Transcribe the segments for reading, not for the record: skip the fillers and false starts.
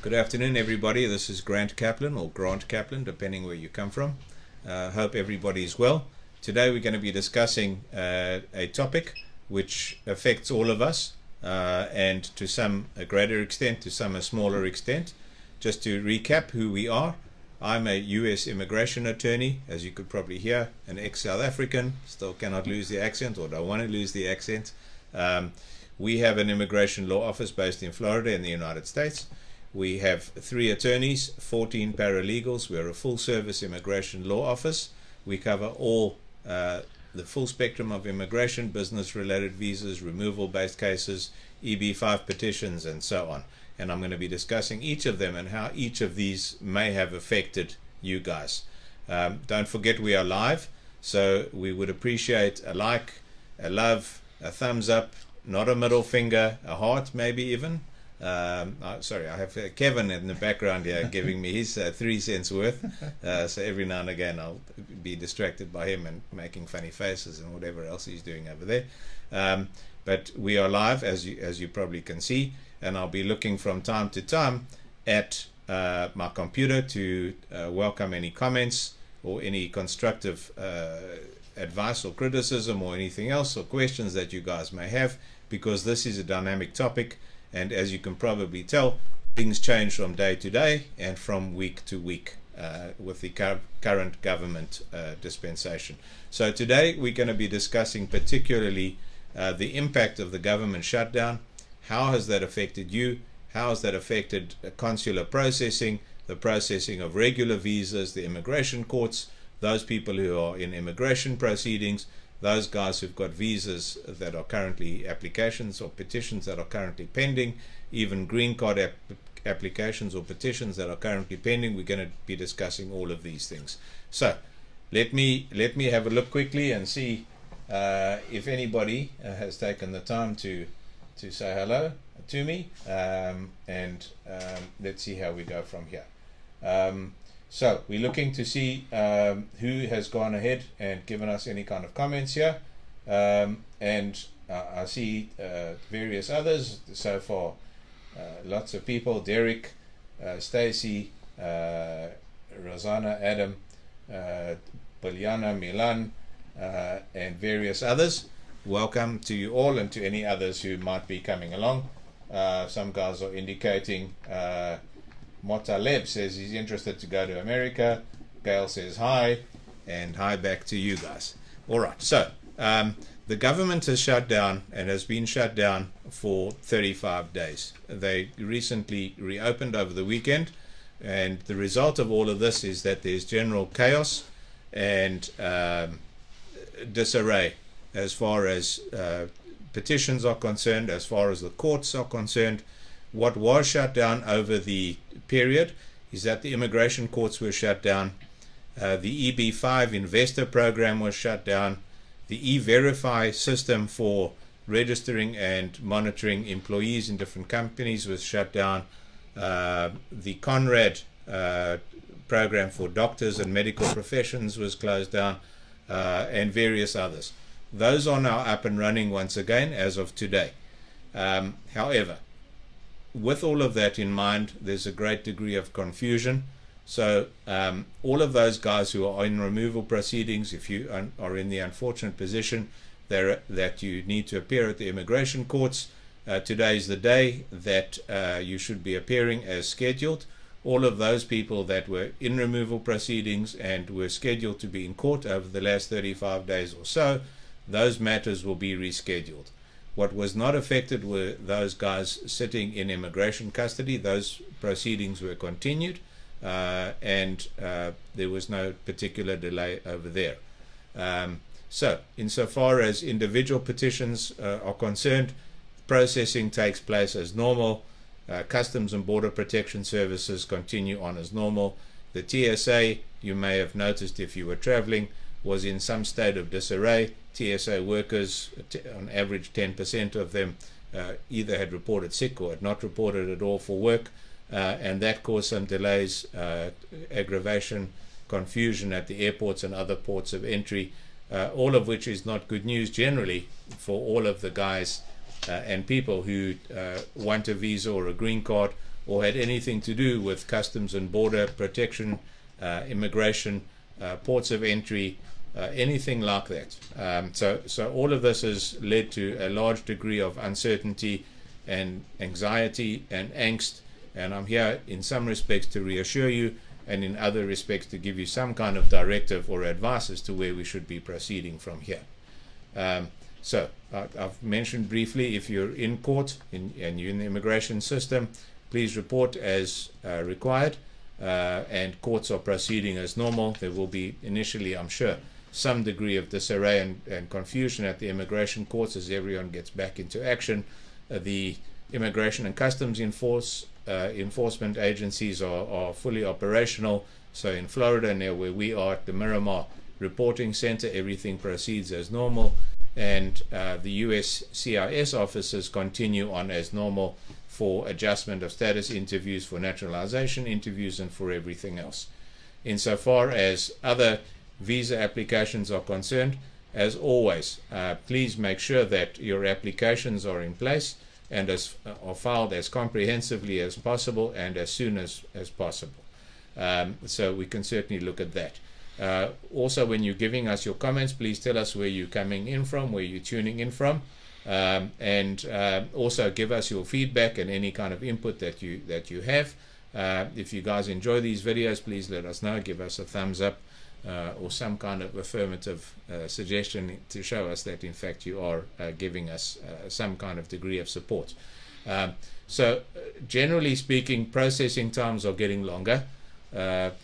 Good afternoon, everybody. This is Grant Kaplan, or Grant Kaplan, depending where you come from. Hope everybody is well. Today we're going to be discussing a topic which affects all of us, and to some a greater extent, to some a smaller extent. Just to recap who we are, I'm a US immigration attorney, as you could probably hear, an ex-South African, still cannot lose the accent, or don't want to lose the accent. We have an immigration law office based in Florida in the United States. We have 3 attorneys, 14 paralegals. We're a full-service immigration law office. We cover all the full spectrum of immigration, business-related visas, removal-based cases, EB-5 petitions, and so on. And I'm going to be discussing each of them and how each of these may have affected you guys. Don't forget we are live, so we would appreciate a like, a love, a thumbs up, not a middle finger, a heart maybe even. Sorry, I have Kevin in the background here giving me his 3 cents worth, so every now and again I'll be distracted by him and making funny faces and whatever else he's doing over there. But we are live, as you probably can see, and I'll be looking from time to time at my computer to welcome any comments or any constructive advice or criticism or anything else or questions that you guys may have, because this is a dynamic topic. And as you can probably tell, things change from day to day and from week to week with the current government dispensation. So today we're going to be discussing particularly the impact of the government shutdown. How has that affected you? How has that affected consular processing, the processing of regular visas, the immigration courts, those people who are in immigration proceedings, those guys who've got visas that are currently applications or petitions that are currently pending, even green card applications or petitions that are currently pending. We're going to be discussing all of these things. So let me have a look quickly and see if anybody has taken the time to say hello to me, and let's see how we go from here. So we're looking to see who has gone ahead and given us any kind of comments here, and I see various others so far. Lots of people: Derek, Stacy, Rosanna, Adam, Poliana, Milan, and various others. Welcome to you all, and to any others who might be coming along. Some guys are indicating. Motaleb says he's interested to go to America. Gail says hi, and hi back to you guys. All right, so the government has shut down and has been shut down for 35 days. They recently reopened over the weekend, and the result of all of this is that there's general chaos and disarray as far as petitions are concerned, as far as the courts are concerned. What was shut down over the period is that the immigration courts were shut down, the EB-5 investor program was shut down, the E-Verify system for registering and monitoring employees in different companies was shut down, the Conrad program for doctors and medical professions was closed down, and various others. Those are now up and running once again as of today. However, with all of that in mind, there's a great degree of confusion. So all of those guys who are in removal proceedings, if you are in the unfortunate position that you need to appear at the immigration courts, today is the day that you should be appearing as scheduled. All of those people that were in removal proceedings and were scheduled to be in court over the last 35 days or so, those matters will be rescheduled. What was not affected were those guys sitting in immigration custody. Those proceedings were continued, and there was no particular delay over there. So, insofar as individual petitions are concerned, processing takes place as normal. Customs and Border Protection Services continue on as normal. The TSA, you may have noticed if you were traveling, was in some state of disarray. TSA workers, on average 10% of them either had reported sick or had not reported at all for work, and that caused some delays, aggravation, confusion at the airports and other ports of entry, all of which is not good news generally for all of the guys and people who want a visa or a green card or had anything to do with customs and border protection, immigration, ports of entry, anything like that. So all of this has led to a large degree of uncertainty and anxiety and angst, and I'm here in some respects to reassure you, and in other respects to give you some kind of directive or advice as to where we should be proceeding from here. So I've mentioned briefly, if you're in court and you're in the immigration system, please report as required, and courts are proceeding as normal. There will be initially, I'm sure, some degree of disarray and confusion at the immigration courts as everyone gets back into action. The immigration and customs enforcement agencies are fully operational. So in Florida, near where we are at the Miramar Reporting Center, everything proceeds as normal, and the US CIS offices continue on as normal for adjustment of status interviews, for naturalization interviews, and for everything else. Insofar as other visa applications are concerned, as always, please make sure that your applications are in place and are filed as comprehensively as possible and as soon as possible. So we can certainly look at that. Also, when you're giving us your comments, please tell us where you're coming in from, where you're tuning in from, and also give us your feedback and any kind of input that you have. If you guys enjoy these videos, please let us know. Give us a thumbs up or some kind of affirmative suggestion to show us that in fact you are giving us some kind of degree of support. So generally speaking, processing times are getting longer.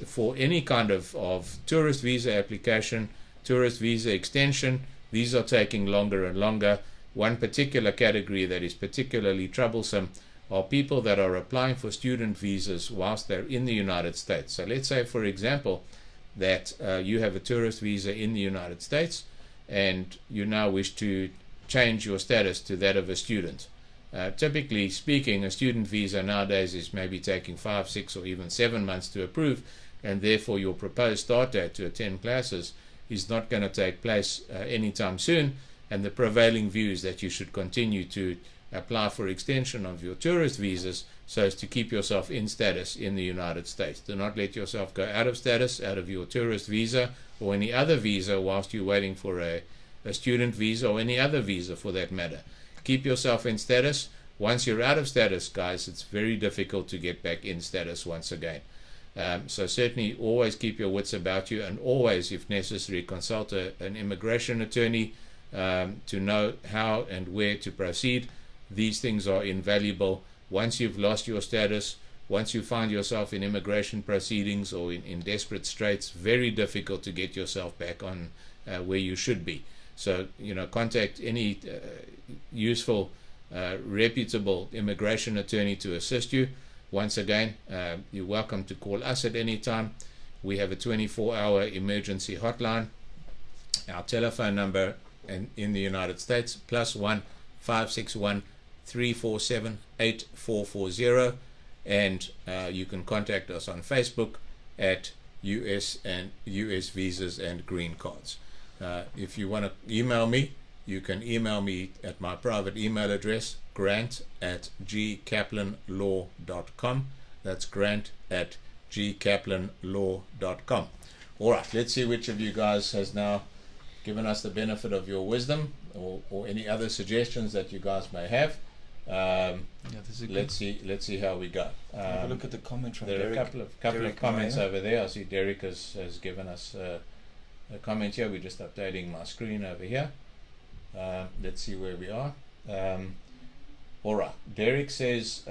For any kind of tourist visa application, tourist visa extension, these are taking longer and longer. One particular category that is particularly troublesome are people that are applying for student visas whilst they're in the United States. So let's say, for example, that you have a tourist visa in the United States and you now wish to change your status to that of a student. Typically speaking, a student visa nowadays is maybe taking 5, 6, or even 7 months to approve, and therefore your proposed start date to attend classes is not going to take place anytime soon, and the prevailing view is that you should continue to apply for extension of your tourist visas so as to keep yourself in status in the United States. Do not let yourself go out of status, out of your tourist visa or any other visa whilst you're waiting for a student visa or any other visa for that matter. Keep yourself in status. Once you're out of status, guys, it's very difficult to get back in status once again. So certainly always keep your wits about you, and always, if necessary, consult an immigration attorney to know how and where to proceed. These things are invaluable. Once you've lost your status, once you find yourself in immigration proceedings or in desperate straits, very difficult to get yourself back on where you should be. So, contact any useful, reputable immigration attorney to assist you. Once again, you're welcome to call us at any time. We have a 24-hour emergency hotline. Our telephone number in the United States, +1 561 347 8440, and you can contact us on Facebook at US Visas and Green Cards. If you want to email me, you can email me at my private email address, grant@gkaplanlaw.com. That's grant@gkaplanlaw.com. All right, let's see which of you guys has now given us the benefit of your wisdom, or any other suggestions that you guys may have. Let's see how we go. Have a look at the comment from there Derek. are a couple of comments over there. I see Derek has given us a comment here. We're just updating my screen over here. Let's see where we are. All right. Derek says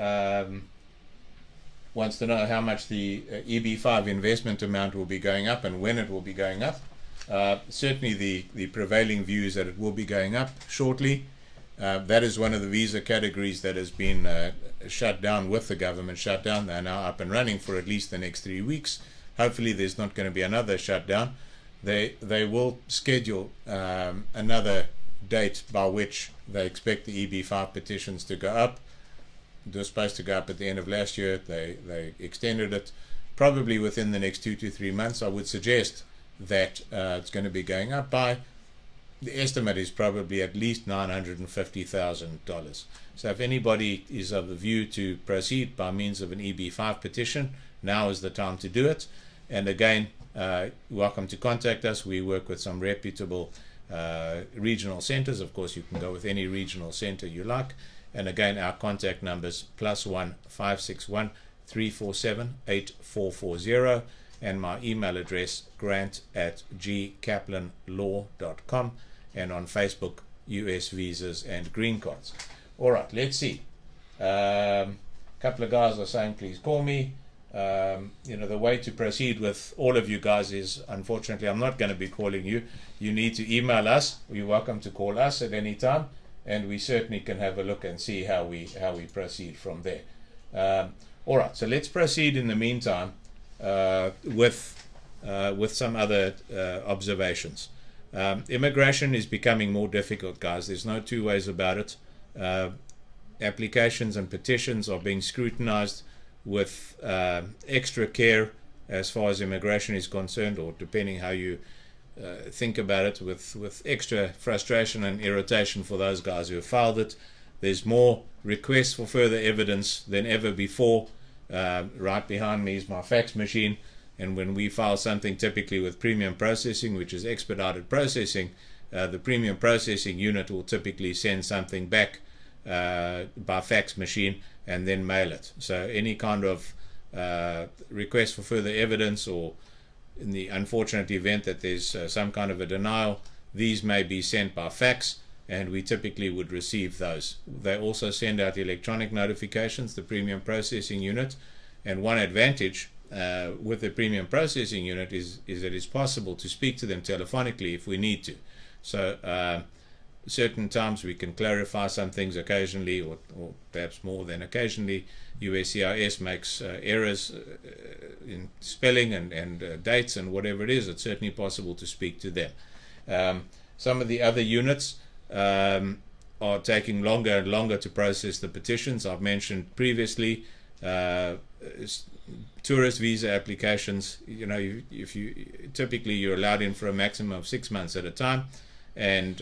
wants to know how much the EB5 investment amount will be going up and when it will be going up. Certainly the prevailing view is that it will be going up shortly. That is one of the visa categories that has been shut down with the government shutdown. They're now up and running for at least the next 3 weeks. Hopefully there's not going to be another shutdown. They will schedule another date by which they expect the EB5 petitions to go up. They were supposed to go up at the end of last year. They extended it probably within the next 2 to 3 months. I would suggest that it's going to be going up by the estimate is probably at least $950,000. So if anybody is of the view to proceed by means of an EB5 petition, now is the time to do it. And again, welcome to contact us. We work with some reputable regional centers. Of course, you can go with any regional center you like. And again, our contact numbers +1 561 347 8440, and my email address grant@gkaplanlaw.com, and on Facebook, US Visas and Green Cards. All right, let's see. A couple of guys are saying, please call me. The way to proceed with all of you guys is, unfortunately, I'm not going to be calling you. You need to email us. You're welcome to call us at any time, and we certainly can have a look and see how we proceed from there. All right, so let's proceed in the meantime with some other observations. Immigration is becoming more difficult, guys. There's no two ways about it. Applications and petitions are being scrutinized with extra care as far as immigration is concerned, or depending how you think about it, with extra frustration and irritation for those guys who have filed it. There's more requests for further evidence than ever before. Right behind me is my fax machine, and when we file something typically with premium processing, which is expedited processing, the premium processing unit will typically send something back by fax machine and then mail it. So any kind of request for further evidence, or in the unfortunate event that there's some kind of a denial, these may be sent by fax, and we typically would receive those. They also send out electronic notifications, the premium processing unit, and one advantage with the premium processing unit is that it's possible to speak to them telephonically if we need to. So certain times we can clarify some things occasionally, or perhaps more than occasionally. USCIS makes errors in spelling and dates and whatever it is. It's certainly possible to speak to them. Some of the other units are taking longer and longer to process the petitions. I've mentioned previously tourist visa applications. If you typically you're allowed in for a maximum of 6 months at a time, and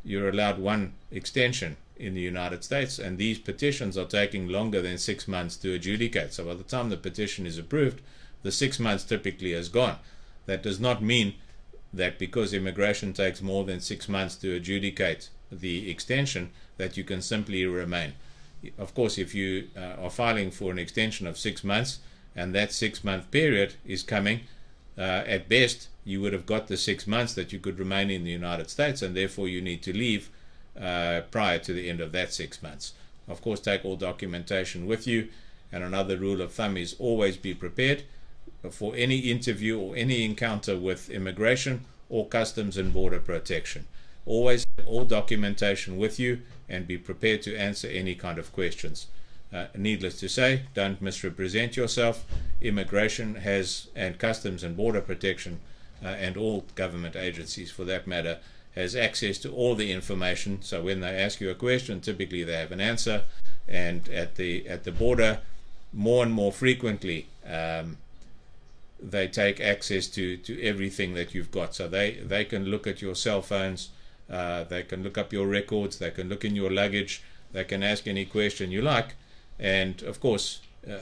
you're allowed one extension in the United States, and these petitions are taking longer than 6 months to adjudicate. So by the time the petition is approved, the 6 months typically has gone. That does not mean that because immigration takes more than 6 months to adjudicate the extension, that you can simply remain. Of course, if you are filing for an extension of 6 months, and that 6-month period is coming, at best, you would have got the 6 months that you could remain in the United States, and therefore you need to leave prior to the end of that 6 months. Of course, take all documentation with you, and another rule of thumb is always be prepared for any interview or any encounter with immigration or customs and border protection. Always have all documentation with you and be prepared to answer any kind of questions. Needless to say, don't misrepresent yourself. Immigration has, and customs and border protection, and all government agencies for that matter, has access to all the information. So when they ask you a question, typically they have an answer. And at the border, more and more frequently, they take access to everything that you've got. So they can look at your cell phones, they can look up your records, they can look in your luggage, they can ask any question you like. And of course,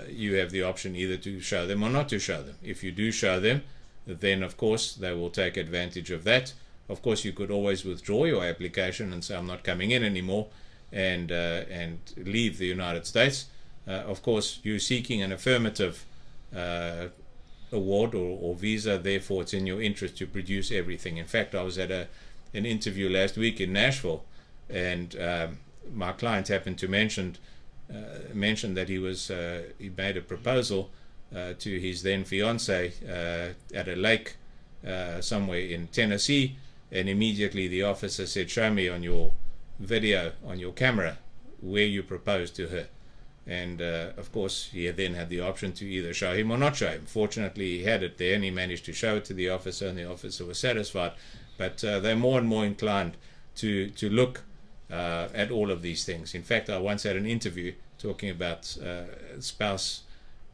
you have the option either to show them or not to show them. If you do show them, then of course they will take advantage of that. Of course, you could always withdraw your application and say, I'm not coming in anymore, and leave the United States. Of course, you're seeking an affirmative award or visa, therefore it's in your interest to produce everything. In fact, I was at an interview last week in Nashville, and my client happened to mention that he made a proposal to his then fiance at a lake somewhere in Tennessee, and immediately the officer said, show me on your video, on your camera, where you proposed to her. And of course he then had the option to either show him or not show him. Fortunately he had it there, and he managed to show it to the officer, and the officer was satisfied. But they're more and more inclined to look at all of these things. In fact, I once had an interview talking about spouse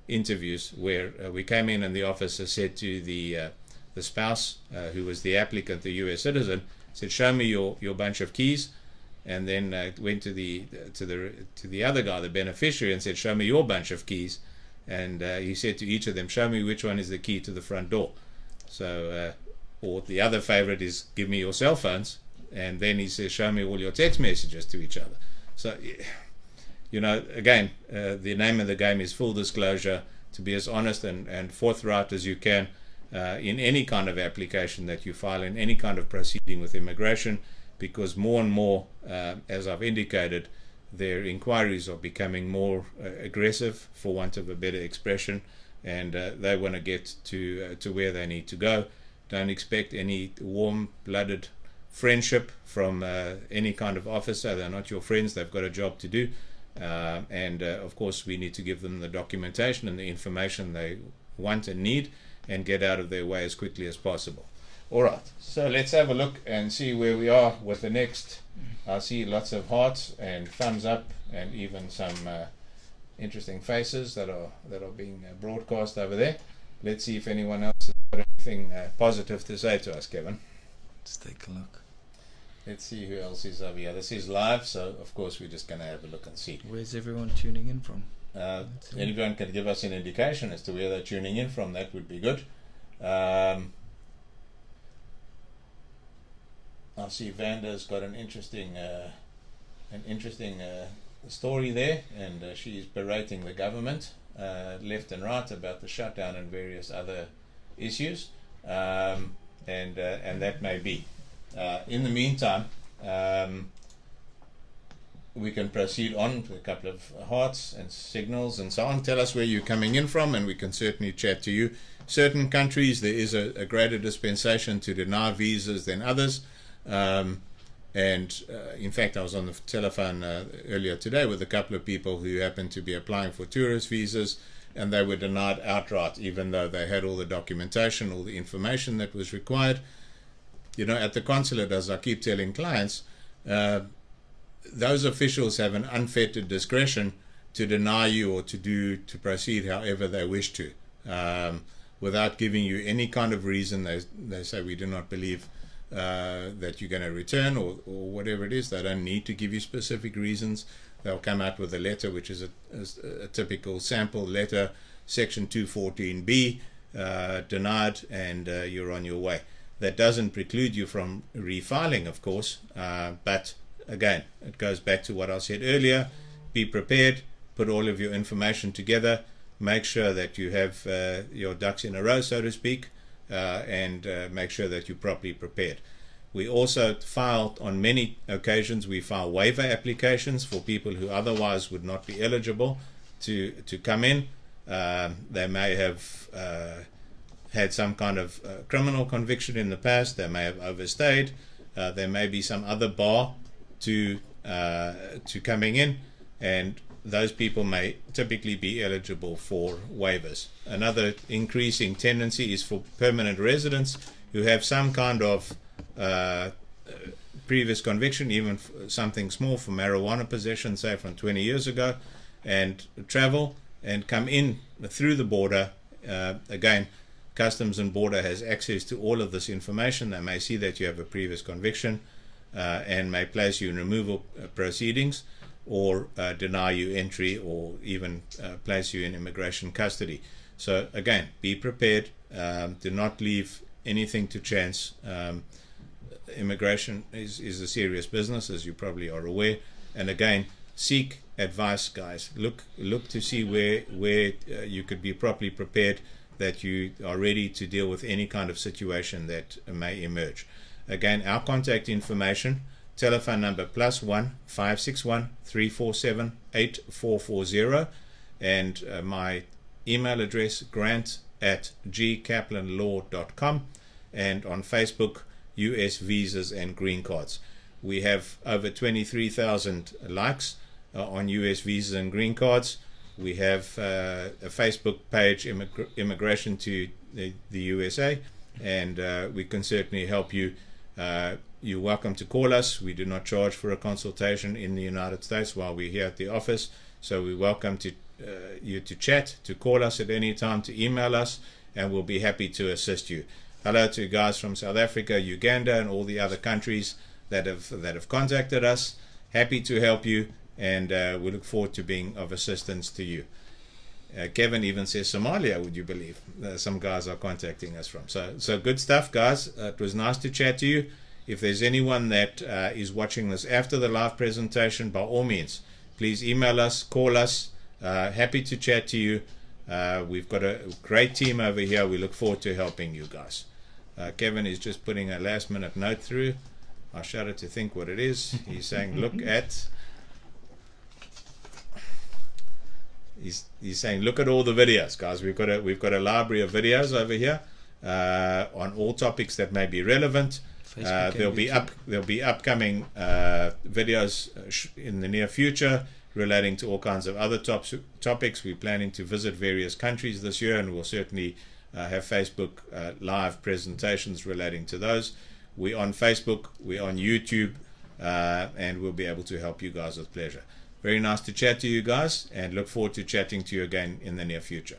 interviews where we came in and the officer said to the spouse, who was the applicant, the US citizen, said, show me your bunch of keys, and then went to the other guy, the beneficiary, and said, show me your bunch of keys. And he said to each of them, show me which one is the key to the front door. So, or the other favorite is, give me your cell phones. And then he says, show me all your text messages to each other. So, again, the name of the game is full disclosure, to be as honest and forthright as you can in any kind of application that you file, in any kind of proceeding with immigration, because more and more, as I've indicated, their inquiries are becoming more aggressive, for want of a better expression, and they want to get to where they need to go. Don't expect any warm-blooded friendship from any kind of officer. They're not your friends. They've got a job to do, and of course we need to give them the documentation and the information they want and need, and get out of their way as quickly as possible. All right, so let's have a look and see where we are with the next. I see lots of hearts and thumbs up, and even some interesting faces that are being broadcast over there. Let's see if anyone else has got anything positive to say to us, Kevin. Let's take a look. Let's see who else is over here. This is live, so of course we're just going to have a look and see. Where's everyone tuning in from? Anyone can give us an indication as to where they're tuning in from. That would be good. I see Vanda's got an interesting story there, and she's berating the government left and right about the shutdown and various other issues, and that may be. In the meantime, we can proceed on with a couple of hearts and signals and so on. Tell us where you're coming in from, and we can certainly chat to you. Certain countries, there is a greater dispensation to deny visas than others. In fact, I was on the telephone earlier today with a couple of people who happened to be applying for tourist visas, and they were denied outright, even though they had all the documentation, all the information that was required. At the consulate, as I keep telling clients, those officials have an unfettered discretion to deny you or to proceed however they wish to, without giving you any kind of reason. They say, we do not believe that you're going to return, or whatever it is. They don't need to give you specific reasons. They'll come out with a letter, which is a typical sample letter, section 214B, denied, and you're on your way. That doesn't preclude you from refiling, of course, but again, it goes back to what I said earlier. Be prepared, put all of your information together, make sure that you have your ducks in a row, so to speak, and make sure that you're properly prepared. We also filed, on many occasions, we file waiver applications for people who otherwise would not be eligible to come in. They may have had some kind of criminal conviction in the past. They may have overstayed. There may be some other bar to coming in, and those people may typically be eligible for waivers. Another increasing tendency is for permanent residents who have some kind of previous conviction, even something small, for marijuana possession, say from 20 years ago, and travel and come in through the border. Again, Customs and Border has access to all of this information. They may see that you have a previous conviction and may place you in removal proceedings, or deny you entry, or even place you in immigration custody. So again, be prepared. Do not leave anything to chance. Immigration is a serious business, as you probably are aware. And again, seek advice, guys. Look to see where you could be properly prepared, that you are ready to deal with any kind of situation that may emerge. Again, our contact information: telephone number +1 561 347 8440, and my email address grant@gkaplanlaw.com, and on Facebook, US Visas and Green Cards. We have over 23,000 likes on US Visas and Green Cards. We have a Facebook page, Immigration to the USA, and we can certainly help you. You're welcome to call us. We do not charge for a consultation in the United States while we're here at the office, so we welcome you to chat, to call us at any time, to email us, and we'll be happy to assist you. Hello to guys from South Africa, Uganda, and all the other countries that have contacted us. Happy to help you, and we look forward to being of assistance to you. Kevin even says Somalia, would you believe? Some guys are contacting us from. So good stuff, guys. It was nice to chat to you. If there's anyone that is watching this after the live presentation, by all means, please email us, call us. Happy to chat to you. We've got a great team over here. We look forward to helping you guys. Kevin is just putting a last minute note through. I shudder to think what it is. He's saying, look at... He's saying, look at all the videos, guys. We've got a library of videos over here on all topics that may be relevant. There'll be upcoming videos in the near future relating to all kinds of other topics. We're planning to visit various countries this year, and we'll certainly have Facebook live presentations relating to those. We're on Facebook, we're on YouTube, and we'll be able to help you guys with pleasure. Very nice to chat to you guys, and look forward to chatting to you again in the near future.